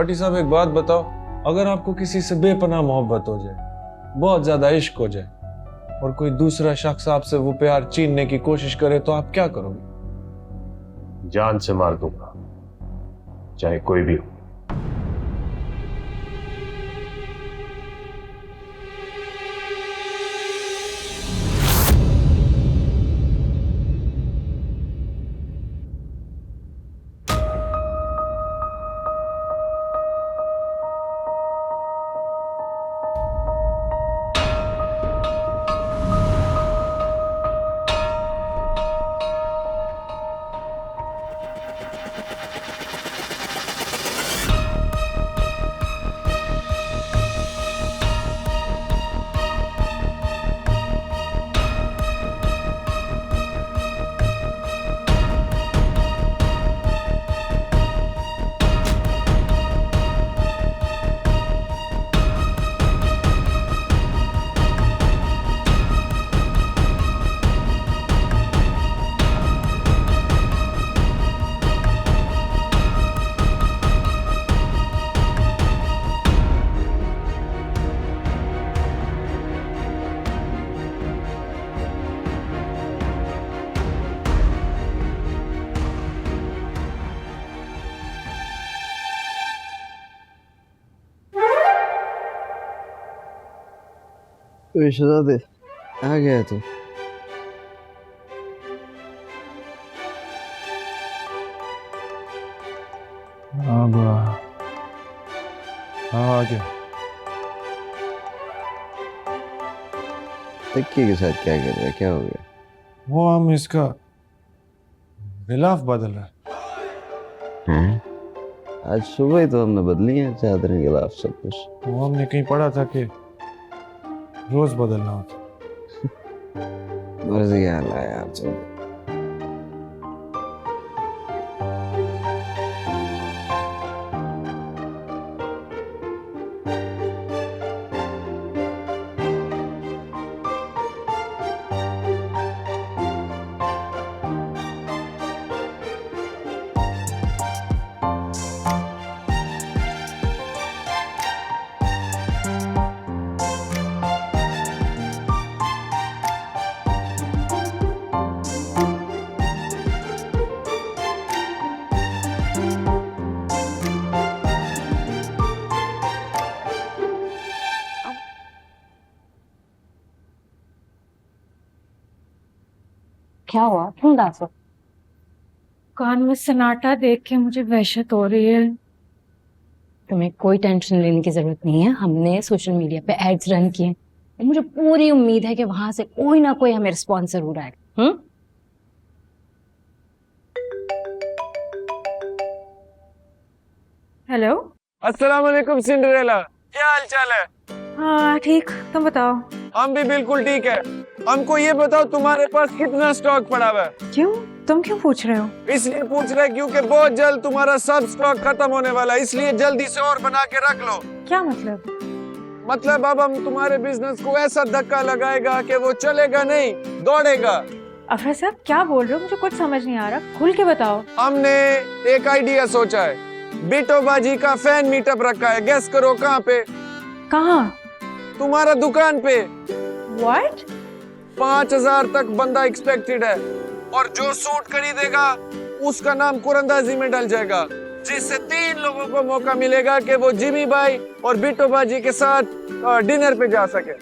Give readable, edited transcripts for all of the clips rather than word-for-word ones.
भट्टी साहब एक बात बताओ, अगर आपको किसी से बेपनाह मोहब्बत हो जाए, बहुत ज्यादा इश्क हो जाए और कोई दूसरा शख्स आपसे वो प्यार छीनने की कोशिश करे तो आप क्या करोगे? जान से मार दूंगा, चाहे कोई भी हो। शहजादे आ गया तू। आ गया। तकिए के साथ क्या कर रहा है, क्या हो गया? वो हम इसका गिलाफ बदल रहा है। आज सुबह ही तो हमने बदली है चादरें, गिलाफ, सब कुछ। वो हमने कहीं पढ़ा था कि रोज बदलना होता। मर्जी हाल है यार, चल। क्या हुआ, क्यों उदास हो? कान में सन्नाटा देख के मुझे वहशत हो रही है। तुम्हें कोई टेंशन लेने की जरूरत नहीं है। हमने सोशल मीडिया पे एड्स रन किए और मुझे पूरी उम्मीद है कि वहां से कोई ना कोई हमें रिस्पॉन्स जरूर आएगा। हेलो, अस्सलाम वालेकुम सिंड्रेला, क्या हाल चाल है? हाँ ठीक, तुम बताओ। हम भी बिल्कुल ठीक है। हमको ये बताओ तुम्हारे पास कितना स्टॉक पड़ा हुआ है? क्यों, तुम क्यों पूछ रहे हो? इसलिए पूछ रहे क्योंकि बहुत जल्द तुम्हारा सब स्टॉक खत्म होने वाला है, इसलिए जल्दी से और बना के रख लो। क्या मतलब? मतलब अब हम तुम्हारे बिजनेस को ऐसा धक्का लगाएगा कि वो चलेगा नहीं, दौड़ेगा। अफरा साहब क्या बोल रहे हो, मुझे कुछ समझ नहीं आ रहा, खुल के बताओ। हमने एक आइडिया सोचा है। बिटो बाजी का फैन मीटअप रखा है, गेस करो कहाँ पे? कहाँ? तुम्हारा दुकान पे। व्हाट? 5000 तक बंदा एक्सपेक्टेड है और जो सूट खरीदेगा उसका नाम कुरंदाजी में डल जाएगा, जिससे 3 लोगों को मौका मिलेगा कि वो जिमी भाई और बिट्टो बाजी के साथ डिनर पे जा सके।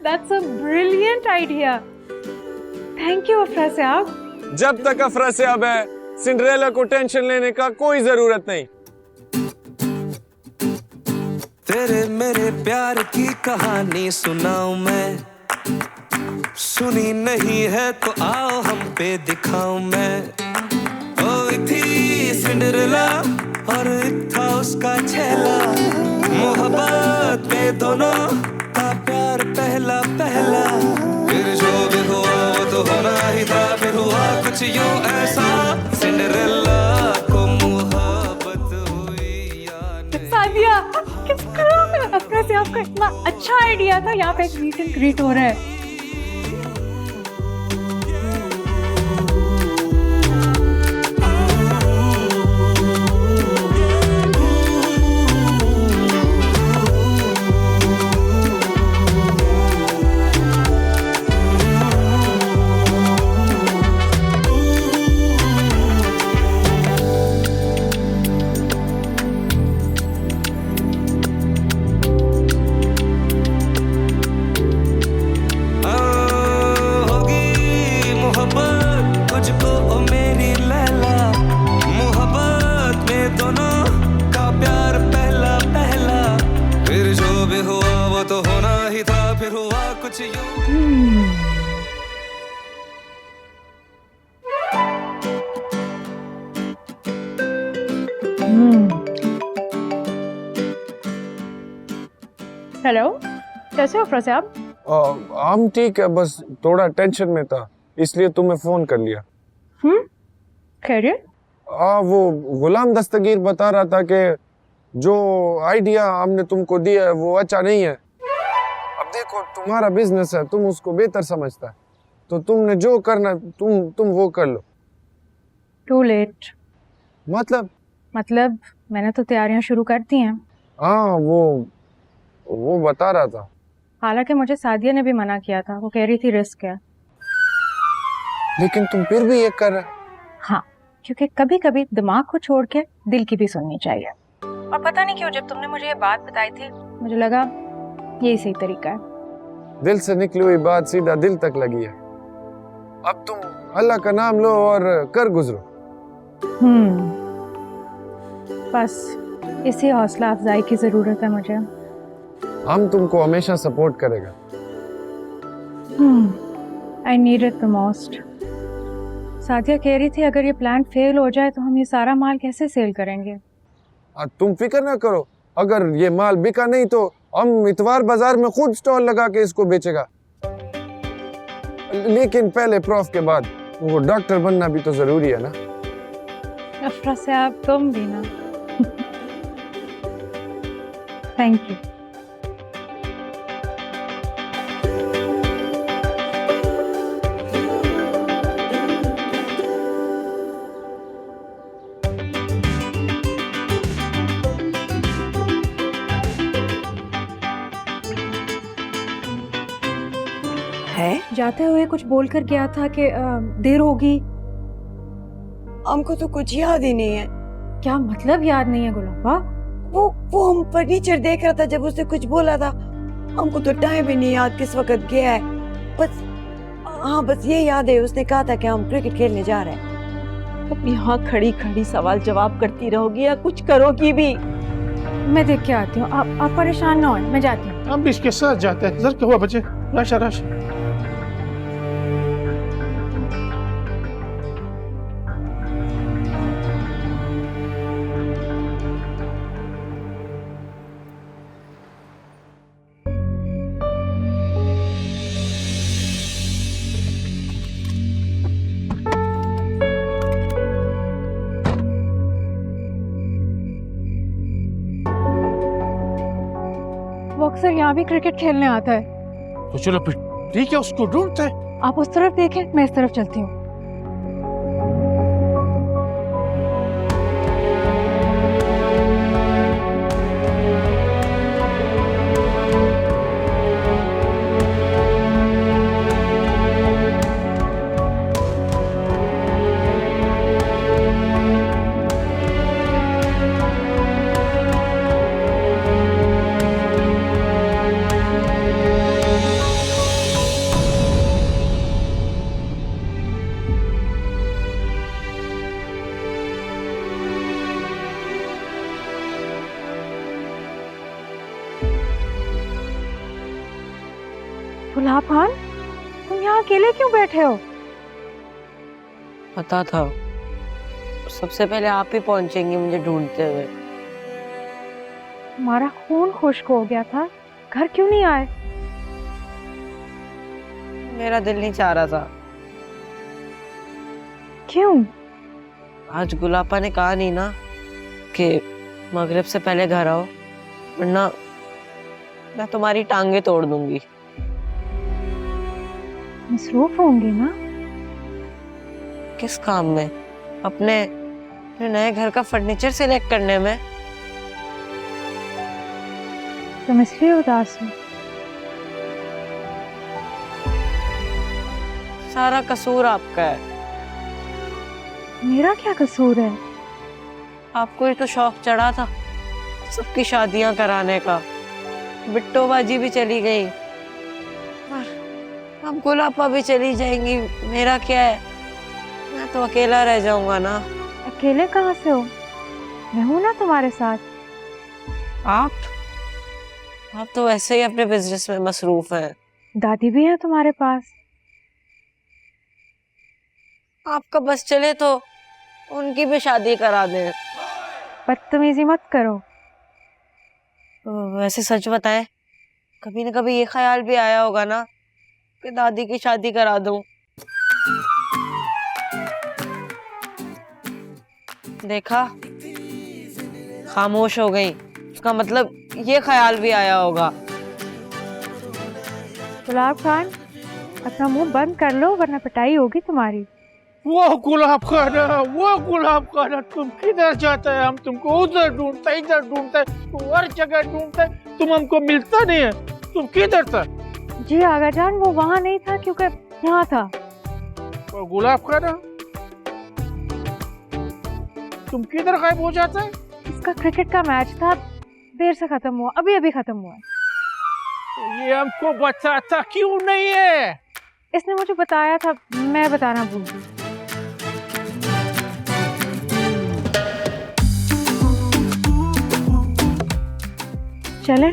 That's a brilliant idea. Thank you अफरा साहब। जब तक अफरा साहब है, सिंड्रेला को टेंशन लेने का कोई जरूरत नहीं। तेरे मेरे प्यार की कहानी सुनाऊं मैं, सुनी नहीं है तो आओ हम पे दिखाऊं मैं। ओ थी सिंड्रेला और था उसका चेला, मोहब्बत में दोनों का प्यार पहला पहला। फिर जो भी हुआ वो तो होना ही था, फिर हुआ कुछ यूं ऐसा, सिंड्रेला को मोहब्बत हुई या नहीं। सादिया, अफरा से आपका इतना अच्छा आइडिया था, यहाँ पे एक मीट एंड ग्रीट हो रहा है। कुछ यूं हेलो, कैसे हो अफरा साहब? हम ठीक है, बस थोड़ा टेंशन में था इसलिए तुम्हें फोन कर लिया। खैरियत? वो गुलाम दस्तगीर बता रहा था कि जो आइडिया हमने तुमको दिया है वो अच्छा नहीं है। अब देखो तुम्हारा बिजनेस है, तुम उसको बेहतर समझता है, तो तुमने जो करना तुम वो कर लो। To late. मतलब मैंने तो तैयारियां शुरू कर दी हैं। हाँ, वो बता रहा था। हालांकि मुझे सादिया ने भी मना किया था, वो कह रही थी रिस्क है। लेकिन तुम फिर भी ये कर रहे। हाँ, क्योंकि कभी कभी दिमाग को छोड़ के दिल की भी सुननी चाहिए। और पता नहीं क्यों जब तुमने मुझे ये बात बताई थी मुझे लगा यही सही तरीका है। दिल से निकली हुई बात सीधा दिल तक लगी है। अब तुम अल्लाह का नाम लो और कर गुजरो। बस इसी हौसला अफजाई की जरूरत है मुझे। हम तुमको हमेशा सपोर्ट करेगा। I need it the most. Sadia कह रही थी अगर ये प्लान फेल हो जाए तो हम ये सारा माल कैसे सेल करेंगे? तुम फिक्र ना करो, अगर ये माल बिका नहीं तो हम इतवार बाजार में खुद स्टॉल लगा के इसको बेचेगा। लेकिन पहले प्रॉफ के बाद वो डॉक्टर बनना भी तो जरूरी है ना। अफरा साहब तुम भी ना। Thank you. जाते हुए कुछ बोलकर गया था कि देर होगी। हमको तो कुछ याद ही नहीं है। क्या मतलब याद नहीं है गुलाबा? वो हम फर्नीचर देख रहा था जब उसने कुछ बोला था। हमको तो टाइम ही नहीं याद किस वक्त गया है। बस ये याद है उसने कहा था कि हम क्रिकेट खेलने जा रहे हैं। अब यहाँ खड़ी खड़ी सवाल जवाब करती रहोगी या कुछ करोगी भी? मैं देख के आती हूँ, आप परेशान ना हो, मैं जाती हूँ। हम भी इसके साथ जाते हैं। जर क्या हुआ बच्चे? राशा राशा वो अक्सर यहाँ भी क्रिकेट खेलने आता है। तो चलो फिर ठीक है, उसको ढूंढते हैं। आप उस तरफ देखें, मैं इस तरफ चलती हूँ। गुलाब खान, तुम यहाँ अकेले क्यों बैठे हो? पता था सबसे पहले आप ही पहुंचेंगे मुझे ढूंढते हुए। हमारा खून खुश्क हो गया था, घर क्यों नहीं आए? मेरा दिल नहीं चाह रहा था। क्यों? आज गुलाबा ने कहा नहीं ना कि मगरिब से पहले घर आओ, वरना मैं तुम्हारी टांगे तोड़ दूंगी। मसरूफ होंगे ना? किस काम में? अपने नए घर का फर्नीचर सिलेक्ट करने में। तुम इसलिए उदास हो? सारा कसूर आपका है। मेरा क्या कसूर है? आपको ही तो शौक चढ़ा था सबकी शादियां कराने का। बिट्टो बाजी भी चली गई, अब गुलाबा भी चली जाएंगी। मेरा क्या है? मैं तो अकेला रह जाऊंगा ना। अकेले कहाँ से हो? मैं हूं ना तुम्हारे साथ। आप तो वैसे ही अपने बिजनेस में मसरूफ हैं। दादी भी है तुम्हारे पास। आपका बस चले तो उनकी भी शादी करा दें। बदतमीजी मत करो। वैसे सच बताएं, कभी न कभी ये ख्याल भी आया होगा ना कि दादी की शादी करा दूं। देखा, खामोश हो गई, उसका मतलब ये ख्याल भी आया होगा। गुलाब खान, अपना मुंह बंद कर लो वरना पिटाई होगी तुम्हारी। वो गुलाब खाना, तुम किधर जाता है? हम तुमको उधर ढूंढते, इधर ढूंढते, हर जगह ढूंढते, तुम हमको मिलता नहीं है। तुम किधर था? जी आगा जान, वो वहाँ नहीं था क्योंकि यहाँ था। वो गुलाब खाना, तुम किधर गायब हो जाता है? इसका क्रिकेट का मैच था, देर से खत्म हुआ, अभी अभी खत्म हुआ। ये हमको बताता क्यों नहीं है? इसने मुझे बताया था, मैं बताना भूल गई। चले